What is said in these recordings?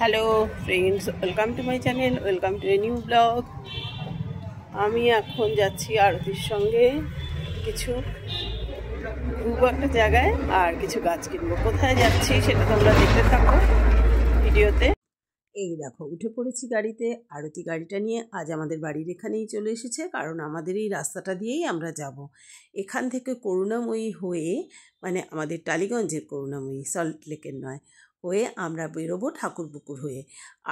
Hello friends, welcome to my channel, welcome to a new blog. আমি এখন যাচ্ছি আরতির সঙ্গে কিছু ঘুরবো একটা জায়গায় আর কিছু গাছ কিনবো। কোথায় যাচ্ছি সেটা তোমরা দেখতে থাকো ভিডিওতে। এই দেখো, উঠে পড়েছি গাড়িতে। আরতি গাড়িটা নিয়ে আজ আমাদের বাড়ির এখানেই চলে এসেছে, কারণ আমাদের এই রাস্তাটা দিয়েই আমরা যাব। এখান থেকে করুণাময়ী হয়ে, মানে আমাদের টালিগঞ্জের করুণাময়ী, সল্ট লেকের নয়, হয়ে আমরা বেরোবো ঠাকুরপুকুর হয়ে।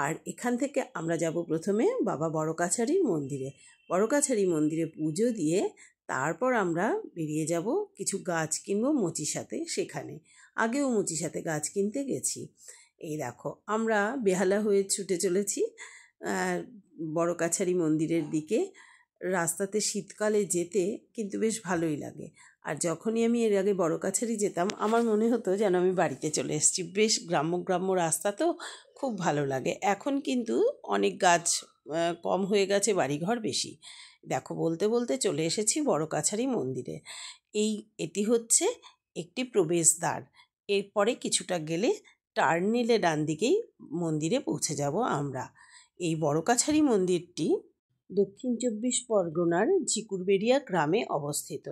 আর এখান থেকে আমরা যাব প্রথমে বাবা বড়কাছারির মন্দিরে। বড়কাছারি মন্দিরে পুজো দিয়ে তারপর আমরা বেরিয়ে যাব কিছু গাছ কিনবো মুচির সাথে। সেখানে আগেও মুচির সাথে গাছ কিনতে গেছি। এই দেখো, আমরা বেহালা হয়ে ছুটে চলেছি বড়কাছারি মন্দিরের দিকে। রাস্তাতে শীতকালে যেতে কিন্তু বেশ ভালোই লাগে। আর যখনই আমি এর আগে বড়কাছারি যেতাম, আমার মনে হতো যেন আমি বাড়িতে চলে এসেছি। বেশ গ্রাম্য গ্রাম্য রাস্তা, তো খুব ভালো লাগে। এখন কিন্তু অনেক গাছ কম হয়ে গেছে, বাড়িঘর বেশি। দেখো, বলতে বলতে চলে এসেছি বড়কাছারি মন্দিরে। এটি হচ্ছে একটি প্রবেশদ্বার। এরপরে কিছুটা গেলে টার্ন নিলে ডান দিকেই মন্দিরে পৌঁছে যাব আমরা। এই বড়কাছারি মন্দিরটি দক্ষিণ ২৪ পরগনার ঝিকুরবেড়িয়া গ্রামে অবস্থিত।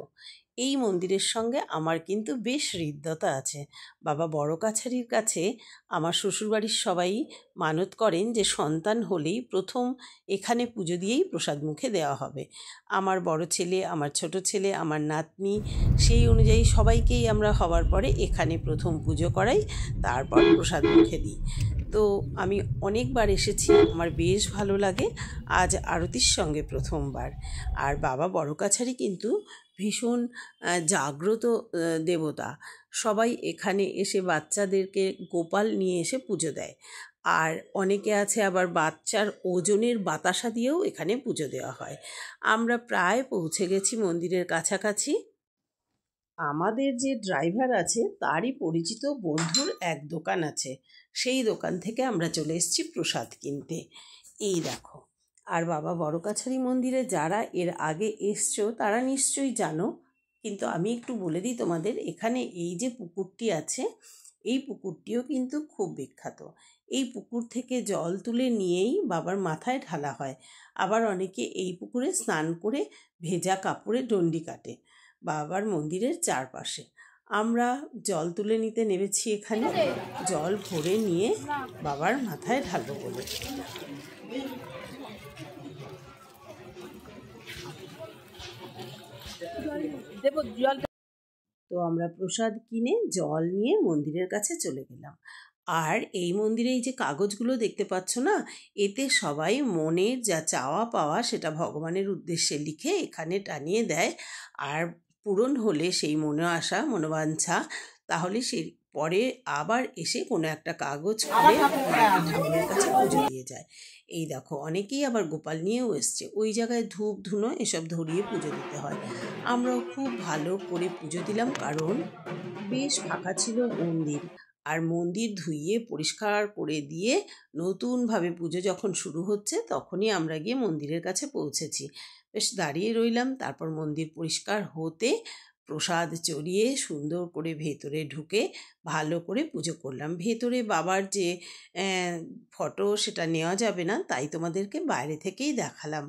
এই মন্দিরের সঙ্গে আমার কিন্তু বেশ হৃদ্যতা আছে। বাবা বড়কাছারির কাছে আমার শ্বশুরবাড়ির সবাই মানত করেন যে সন্তান হলেই প্রথম এখানে পুজো দিয়েই প্রসাদ মুখে দেওয়া হবে। আমার বড় ছেলে, আমার ছোট ছেলে, আমার নাতনি, সেই অনুযায়ী সবাইকেই আমরা হওয়ার পরে এখানে প্রথম পুজো করাই, তারপর প্রসাদ মুখে দিই। তো আমি অনেকবার এসেছি, আমার বেশ ভালো লাগে। আজ আরতির সঙ্গে প্রথমবার। আর বাবা বড়কাছারি কিন্তু ভীষণ জাগ্রত দেবতা। সবাই এখানে এসে বাচ্চাদেরকে গোপাল নিয়ে এসে পুজো দেয়। আর অনেকে আছে আবার বাচ্চার ওজনের বাতাসা দিয়েও এখানে পুজো দেওয়া হয়। আমরা প্রায় পৌঁছে গেছি মন্দিরের কাছাকাছি। আমাদের যে ড্রাইভার আছে তারই পরিচিত বন্ধুর এক দোকান আছে, সেই দোকান থেকে আমরা চলে এসেছি প্রসাদ কিনতে। এই দেখো। আর বাবা বড়কাছারি মন্দিরে যারা এর আগে এসছো তারা নিশ্চয়ই জানো, কিন্তু আমি একটু বলে দিই তোমাদের। এখানে এই যে পুকুরটি আছে, এই পুকুরটিও কিন্তু খুব বিখ্যাত। এই পুকুর থেকে জল তুলে নিয়েই বাবার মাথায় ঢালা হয়। আবার অনেকে এই পুকুরে স্নান করে ভেজা কাপড়ে ডন্ডি কাটে বাবার মন্দিরের চারপাশে। আমরা জল তুলে নিতে নেমেছি এখানে, জল ভরে নিয়ে বাবার মাথায় ঢালবো বলে। তো আমরা প্রসাদ কিনে জল নিয়ে মন্দিরের কাছে চলে গেলাম। আর এই মন্দিরে এই যে কাগজগুলো দেখতে পাচ্ছ না, এতে সবাই মনের যা চাওয়া পাওয়া সেটা ভগবানের উদ্দেশ্যে লিখে এখানে টানিয়ে দেয়। আর পূরণ হলে সেই মনে আসা মনোবাঞ্ছা, তাহলে সেই পরে আবার এসে কোনো একটা কাগজ করে ঠাকুরের কাছে পুজো দিয়ে যায়। এই দেখো, অনেকেই আবার গোপাল নিয়েও এসছে। ওই জায়গায় ধূপ ধুনো এসব ধরিয়ে পুজো দিতে হয়। আমরাও খুব ভালো করে পুজো দিলাম, কারণ বেশ ফাঁকা ছিল মন্দির। আর মন্দির ধুইয়ে পরিষ্কার করে দিয়ে নতুনভাবে পুজো যখন শুরু হচ্ছে, তখনই আমরা গিয়ে মন্দিরের কাছে পৌঁছেছি। বেশ দাঁড়িয়ে রইলাম। তারপর মন্দির পরিষ্কার হতে প্রসাদ চড়িয়ে সুন্দর করে ভেতরে ঢুকে ভালো করে পুজো করলাম। ভেতরে বাবার যে ফটো, সেটা নেওয়া যাবে না, তাই তোমাদেরকে বাইরে থেকেই দেখালাম।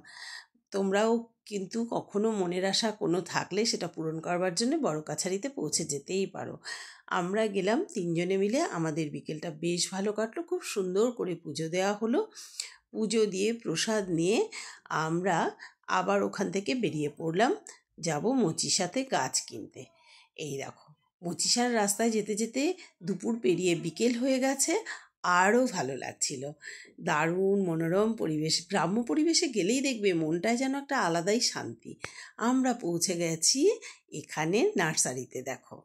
তোমরাও কিন্তু কখনো মনের আশা কোনো থাকলে সেটা পূরণ করবার জন্য বড়কাছারিতে পৌঁছে যেতেই পারো। আমরা গেলাম ৩ জনে মিলে। আমাদের বিকেলটা বেশ ভালো কাটলো, খুব সুন্দর করে পুজো দেওয়া হলো। পুজো দিয়ে প্রসাদ নিয়ে আমরা আবার ওখান থেকে বেরিয়ে পড়লাম, যাব মুচিসাতে গাছ কিনতে। এই দেখো, মুচিসার রাস্তায় যেতে যেতে দুপুর পেরিয়ে বিকেল হয়ে গেছে। আরও ভালো লাগছিল। দারুণ মনোরম পরিবেশ। গ্রাম্য পরিবেশে গেলেই দেখবে মনটায় যেন একটা আলাদাই শান্তি। আমরা পৌঁছে গেছি এখানে নার্সারিতে। দেখো,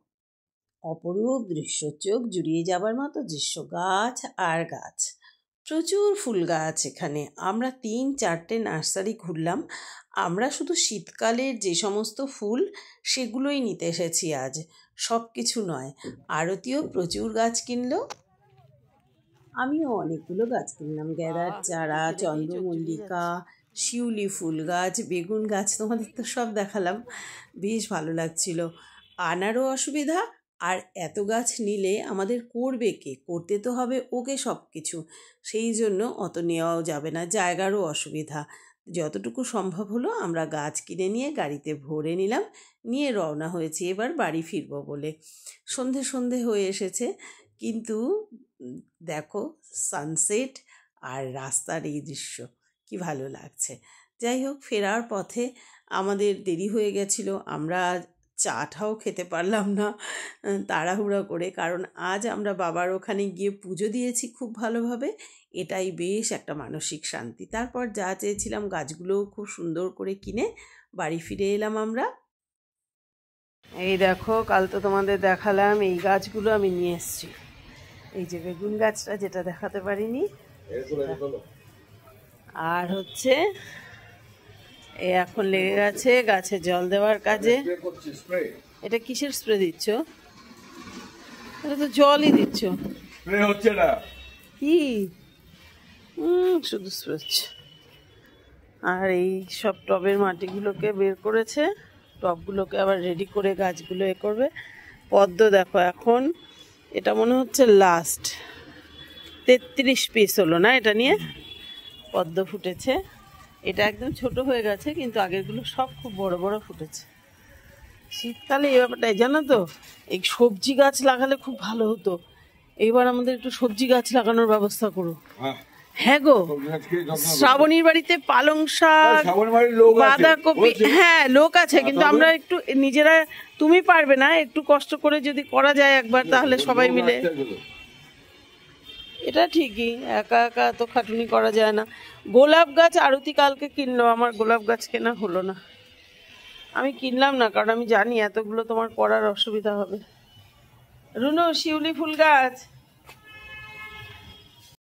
অপরূপ দৃশ্য, চোখ জুড়িয়ে যাবার মতো দৃশ্য, গাছ আর গাছ, প্রচুর ফুল গাছ এখানে। আমরা ৩-৪টে নার্সারি ঘুরলাম। আমরা শুধু শীতকালের যে সমস্ত ফুল সেগুলোই নিতে এসেছি আজ, সব কিছু নয়। আরতিও প্রচুর গাছ কিনলো, আমিও অনেকগুলো গাছ কিনলাম। গ্যাদার চারা, চন্দ্রমল্লিকা, শিউলি ফুল গাছ, বেগুন গাছ, তোমাদের তো সব দেখালাম। বেশ ভালো লাগছিল। আনারও অসুবিধা, আর এত গাছ নিলে আমাদের করবে কে? করতে তো হবে ওকে সব কিছু। সেই জন্য অত নেওয়াও যাবে না, জায়গারও অসুবিধা। যতটুকু সম্ভব হলো আমরা গাছ কিনে নিয়ে গাড়িতে ভরে নিলাম, নিয়ে রওনা হয়েছি এবার বাড়ি ফিরবো বলে। সন্ধে সন্ধে হয়ে এসেছে, কিন্তু দেখো সানসেট আর রাস্তার এই দৃশ্য কি ভালো লাগছে। যাই হোক, ফেরার পথে আমাদের দেরি হয়ে গেছিল, আমরা চাটাও খেতে পারলাম না তাড়াহুড়ো করে, কারণ আজ আমরা বাবার ওখানে গিয়ে পুজো দিয়েছি খুব ভালোভাবে। এটাই বেশ একটা মানসিক শান্তি। তারপর যা চেয়েছিলাম গাছগুলোও খুব সুন্দর করে কিনে বাড়ি ফিরে এলাম আমরা। এই দেখো, কাল তো তোমাদের দেখালাম এই গাছগুলো আমি নিয়ে এসেছি। এই যে বেগুন গাছটা যেটা দেখাতে পারিনি, আর হচ্ছে এ এখন লেগে গেছে গাছে জল দেওয়ার কাজে। এটা কিসের স্প্রে দিচ্ছ? এটা তো জলই দিচ্ছ। স্প্রে হচ্ছে না কি? শুধু স্প্রে হচ্ছে। আর এই সব টবের মাটিগুলোকে বের করেছে, টবগুলোকে আবার রেডি করে গাছগুলো এ করবে। পদ্ম দেখো, এখন এটা মনে হচ্ছে লাস্ট 33 পিস হলো না এটা নিয়ে পদ্ম ফুটেছে। এটা একদম ছোট হয়ে গেছে, কিন্তু আগেরগুলো সব খুব বড় বড় ফুটেছে। শীতকালে এই ব্যাপারটাই জানো তো, এই সবজি গাছ লাগালে খুব ভালো হতো। এইবার আমাদের একটু সবজি গাছ লাগানোর ব্যবস্থা করো। হ্যাঁ গো, শ্রাবণীর বাড়িতে পালং শাক, বাঁধাকপি, হ্যাঁ লোক আছে, কিন্তু আমরা একটু নিজেরা, তুমি পারবে না, একটু কষ্ট করে যদি করা যায় একবার, তাহলে সবাই মিলে। এটা ঠিকই, একা একা তো খাটুনি করা যায় না। গোলাপ গাছ আরতি কালকে কিনলো, আমার গোলাপ গাছ কেনা হলো না। আমি কিনলাম না, কারণ আমি জানি এতগুলো তোমার করার অসুবিধা হবে। রুনু, শিউলি ফুল গাছ